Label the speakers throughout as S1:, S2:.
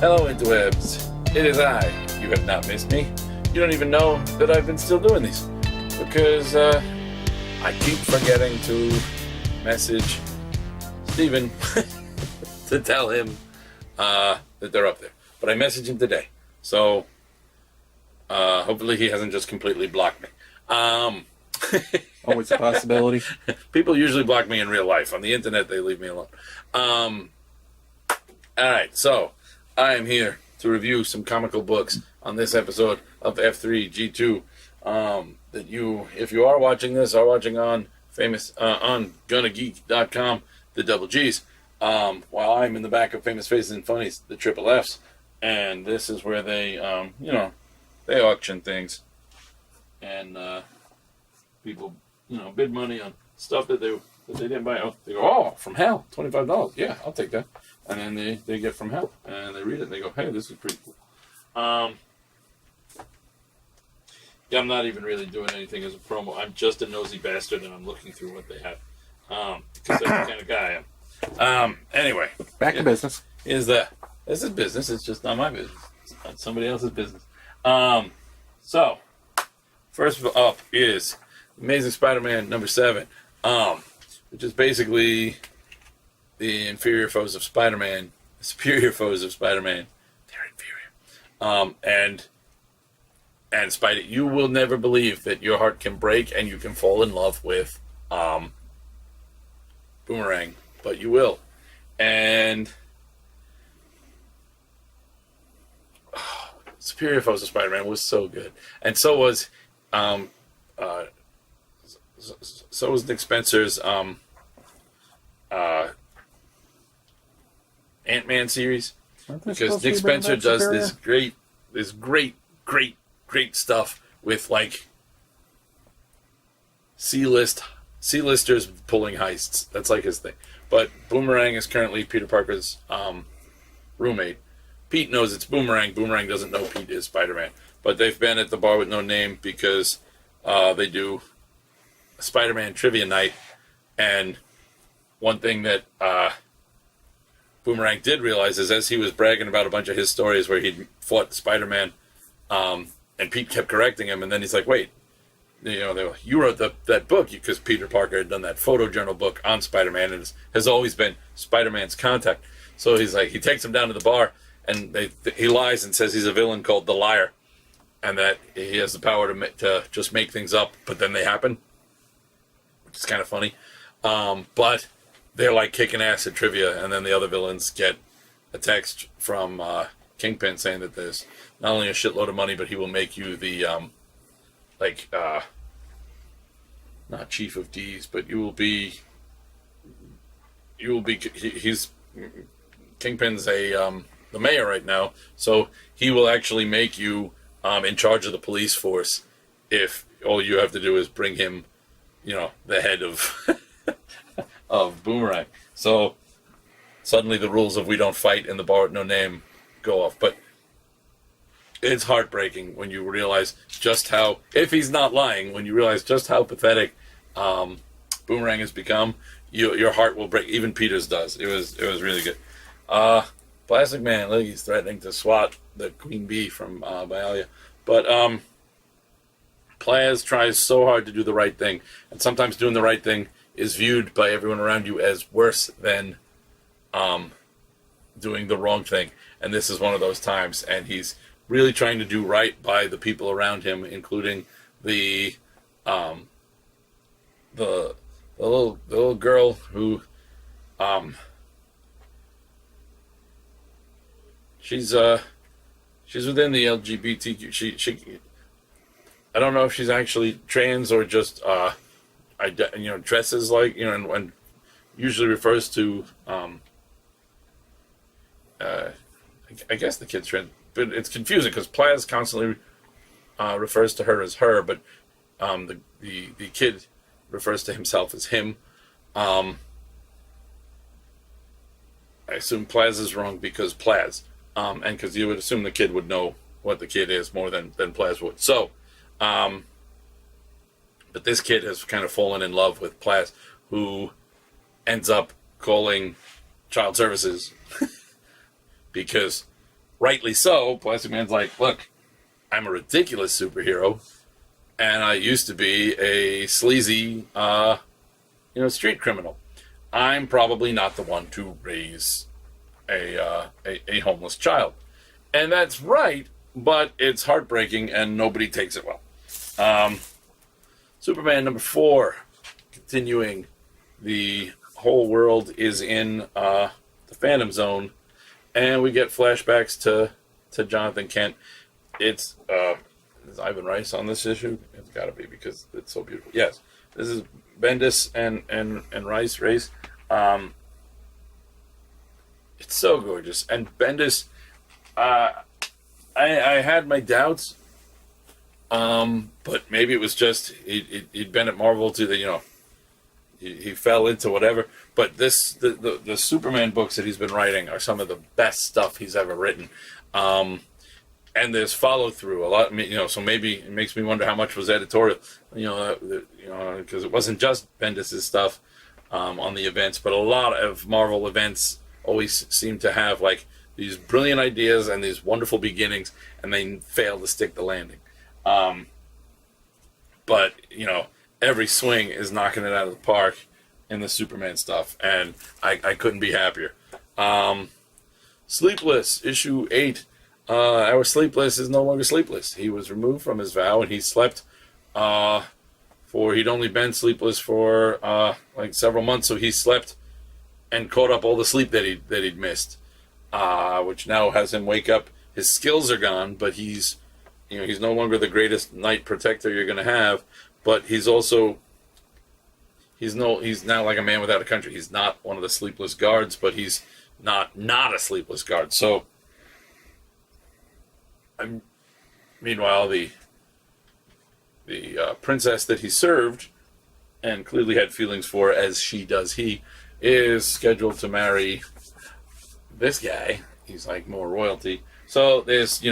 S1: Hello, interwebs. It is I. You have not missed me. You don't even know that I've been still doing these because I keep forgetting to message Steven to tell him that they're up there. But I messaged him today, so hopefully he hasn't just completely blocked me.
S2: Always a possibility.
S1: People usually block me in real life. On the internet, they leave me alone. Alright, so I am here to review some comical books on this episode of F3G2 that you, if you are watching this, are watching on on GonnaGeek.com, the double G's, while I'm in the back of Famous Faces and Funnies, the triple F's, and this is where they, they auction things, and people, bid money on stuff that they didn't buy. Oh, they go, oh, from hell, $25. Yeah, I'll take that. And then they get from hell, and they read it, and they go, hey, this is pretty cool. Yeah, I'm not even really doing anything as a promo. I'm just a nosy bastard, and I'm looking through what they have. Because that's the kind of guy I am. Anyway.
S2: Back to business.
S1: This is business. It's just not my business. It's not somebody else's business. So, first up is Amazing Spider-Man number 7, which is basically the inferior foes of Spider-Man, the superior foes of Spider-Man. They're inferior. And Spider, you will never believe that your heart can break and you can fall in love with Boomerang, but you will. And Superior Foes of Spider-Man was so good, and so was Nick Spencer's Ant-Man series, because Nick Spencer does this great stuff with like C-listers pulling heists. That's like his thing. But Boomerang is currently Peter Parker's roommate. Pete knows it's Boomerang. Boomerang doesn't know Pete is Spider-Man. But they've been at the bar with no name because they do a Spider-Man trivia night. And one thing that Boomerang did realize is, as he was bragging about a bunch of his stories where he'd fought Spider-Man, and Pete kept correcting him, and then he's like, wait, you wrote that book, because Peter Parker had done that photojournal book on Spider-Man, and has always been Spider-Man's contact. So he's like, he takes him down to the bar, and he lies and says he's a villain called the Liar, and that he has the power to just make things up, but then they happen, which is kind of funny. But they're like kicking ass at trivia, and then the other villains get a text from Kingpin saying that there's not only a shitload of money, but he will make you the not chief of D's, but he's Kingpin's the mayor right now, so he will actually make you in charge of the police force if all you have to do is bring him, the head of of Boomerang. So suddenly the rules of we don't fight in the bar with no name go off. But it's heartbreaking when you realize just how, if he's not lying, when you realize just how pathetic Boomerang has become, your heart will break. Even Peter's does. It was really good. Plastic Man, look, he's threatening to swat the queen bee from Bialia. But Plaz tries so hard to do the right thing, and sometimes doing the right thing is viewed by everyone around you as worse than doing the wrong thing. And this is one of those times, and he's really trying to do right by the people around him, including the little girl who she's within the LGBTQ. She I don't know if she's actually trans or just dresses like, and usually refers to I guess the kid's trans, but it's confusing because Plaz constantly refers to her as her, but the kid refers to himself as him. I assume Plaz is wrong because Plaz, and because you would assume the kid would know what the kid is more than Plaz would. So, but this kid has kind of fallen in love with Plaz, who ends up calling child services because rightly so, Plastic Man's like, look, I'm a ridiculous superhero, and I used to be a sleazy, street criminal. I'm probably not the one to raise a homeless child. And that's right, but it's heartbreaking, and nobody takes it well. Superman number 4, continuing. The whole world is in the Phantom Zone, and we get flashbacks to Jonathan Kent. It's is Ivan Rice on this issue? It's got to be, because it's so beautiful. Yes, this is Bendis and Rice. It's so gorgeous, and Bendis. I had my doubts, but maybe it was just he'd been at Marvel to the he fell into whatever. But the Superman books that he's been writing are some of the best stuff he's ever written. And there's follow through a lot. So maybe it makes me wonder how much was editorial. Because it wasn't just Bendis' stuff on the events, but a lot of Marvel events always seem to have like these brilliant ideas and these wonderful beginnings, and they fail to stick the landing. But every swing is knocking it out of the park in the Superman stuff, and I couldn't be happier. Sleepless, issue 8. Our Sleepless is no longer sleepless. He was removed from his vow, and he slept he'd only been sleepless for like several months, so he slept and caught up all the sleep that he'd missed, which now has him wake up. His skills are gone, but he's no longer the greatest night protector you're going to have, but he's also he's now like a man without a country. He's not one of the sleepless guards, but he's not a sleepless guard. So meanwhile, the princess that he served and clearly had feelings for, as she does he, is scheduled to marry this guy. He's like more royalty. So there's,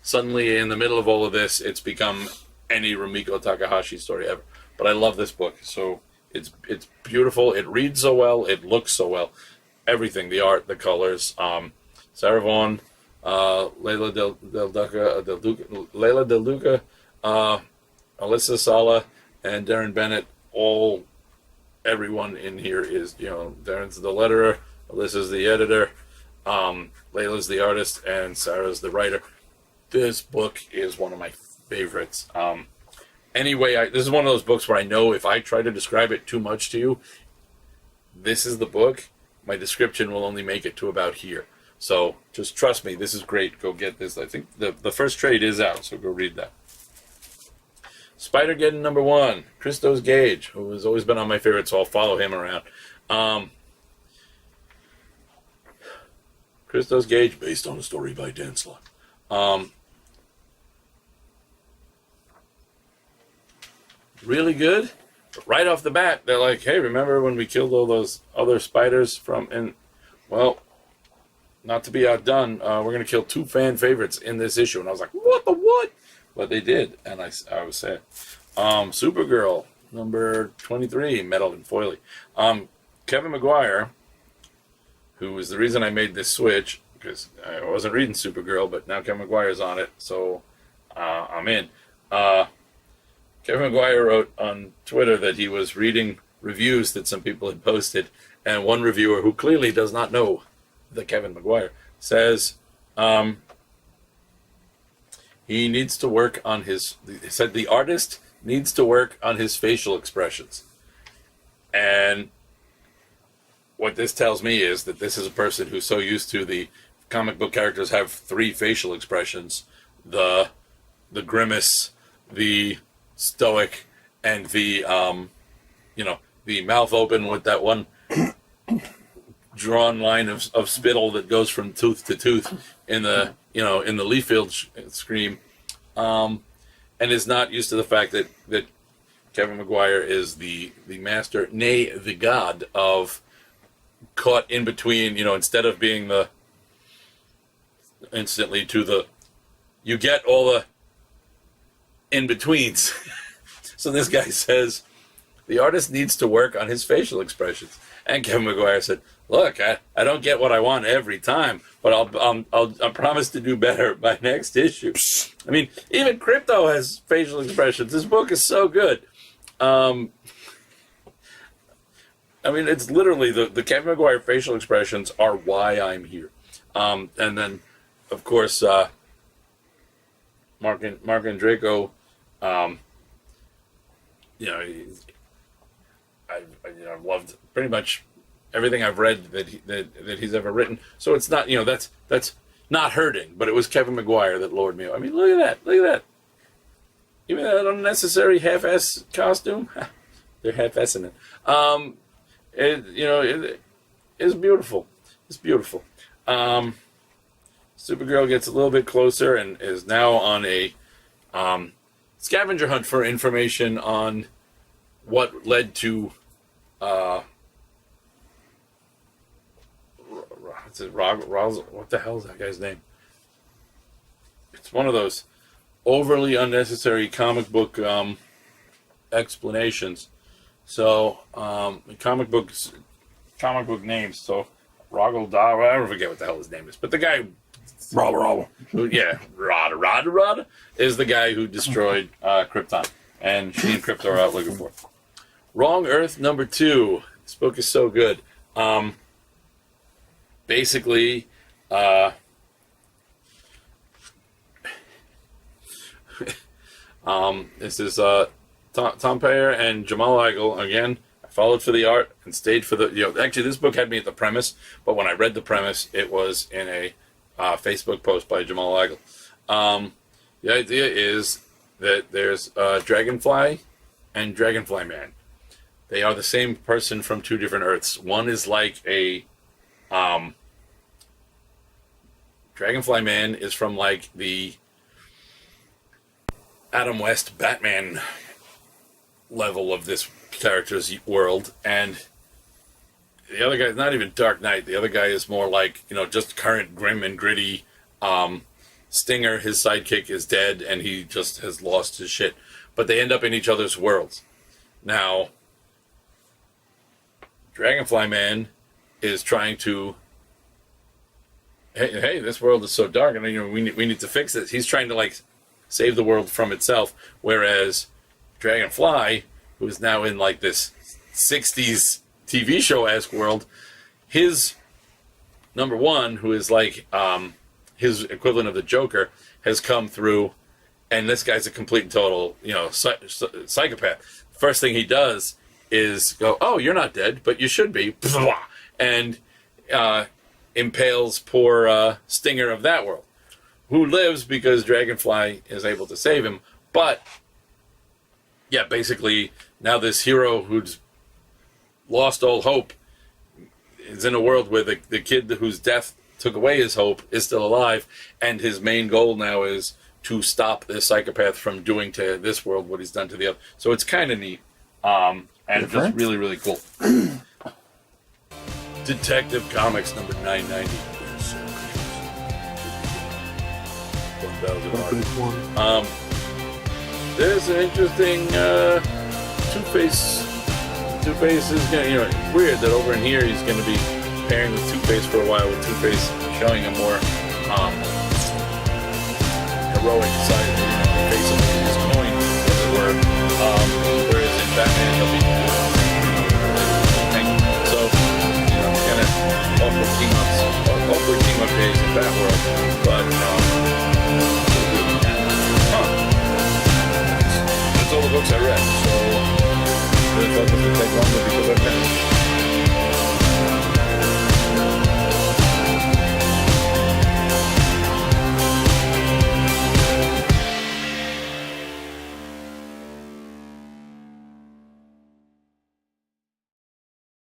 S1: suddenly in the middle of all of this, it's become any Rumiko Takahashi story ever. But I love this book. So it's beautiful. It reads so well. It looks so well. Everything, the art, the colors. Sarah Vaughan, Leila Del Duca, Alyssa Sala, and Darren Bennett. Everyone in here is, Darren's the letterer, Alyssa's the editor, Layla's the artist, and Sarah's the writer. This book is one of my favorites. This is one of those books where I know if I try to describe it too much to you, this is the book. My description will only make it to about here. So just trust me, this is great. Go get this. I think the first trade is out, so go read that. Spider-Geddon number 1, Christos Gage, who has always been on my favorite, so I'll follow him around. Christos Gage, based on a story by Dan Slott. Really good. But right off the bat, they're like, hey, remember when we killed all those other spiders not to be outdone, we're going to kill 2 fan favorites in this issue. And I was like, what? But they did, and I was sad. Supergirl, number 23, Metal and Foily. Kevin Maguire, who was the reason I made this switch, because I wasn't reading Supergirl, but now Kevin Maguire's on it, so I'm in. Kevin Maguire wrote on Twitter that he was reading reviews that some people had posted, and one reviewer, who clearly does not know the Kevin Maguire, says he needs to work on he said the artist needs to work on his facial expressions. And what this tells me is that this is a person who's so used to the comic book characters have 3 facial expressions: the grimace, the stoic, and the the mouth open with that one drawn line of spittle that goes from tooth to tooth in the in the Leafield scream, and is not used to the fact that Kevin Maguire is the master, nay, the god of caught in between. Instead of being the instantly to the, you get all the in betweens. So this guy says, the artist needs to work on his facial expressions. And Kevin Maguire said, look, I don't get what I want every time, but I'll promise to do better by next issue. I mean, even Krypto has facial expressions. This book is so good. I mean, it's literally the Kevin Maguire facial expressions are why I'm here. And then, of course, Mark Andreyko, I've loved pretty much everything I've read that he's ever written. So it's not, that's not hurting, but it was Kevin Maguire that lured me. I mean, look at that. Even that unnecessary half-ass costume, they're half-assing it. It's beautiful. It's beautiful. Supergirl gets a little bit closer and is now on a scavenger hunt for information on what led to what the hell is that guy's name? It's one of those overly unnecessary comic book explanations. So comic book names. So Rogel Da, I forget what the hell his name is, but the guy Rada is the guy who destroyed Krypton, and she and Krypto are out looking for it. Wrong Earth #2. This book is so good. Basically, this is Tom Payer and Jamal Igle again. I followed for the art and stayed for the. Actually, this book had me at the premise, but when I read the premise, it was in a Facebook post by Jamal Igle. The idea is that there's Dragonfly and Dragonfly Man. They are the same person from two different Earths. One is like a Dragonfly Man is from like the Adam West Batman level of this character's world, and the other guy is not even Dark Knight. The other guy is more like, just current grim and gritty. Stinger, his sidekick, is dead, and he just has lost his shit. But they end up in each other's worlds. Now, Dragonfly Man is trying to, hey, this world is so dark, and we need to fix this. He's trying to save the world from itself, whereas Dragonfly, who is now in this 60s TV show-esque world, his number one, who is his equivalent of the Joker, has come through, and this guy's a complete and total, psychopath. First thing he does is go, oh, you're not dead, but you should be, and impales poor Stinger of that world, who lives because Dragonfly is able to save him. But yeah, basically now this hero who's lost all hope is in a world where the kid whose death took away his hope is still alive, and his main goal now is to stop this psychopath from doing to this world what he's done to the other. So it's kind of neat, and just really, really cool. Detective Comics number 990. There's an interesting Two-Face. Two-Face is gonna, it's weird that over in here he's going to be pairing with Two-Face for a while, with Two-Face showing a more heroic side of the face of his coin, as it were. Whereas in Batman he'll be so, kind of awkward team-up days in that world. But that's all the books I read, so I thought this would take longer because I finished.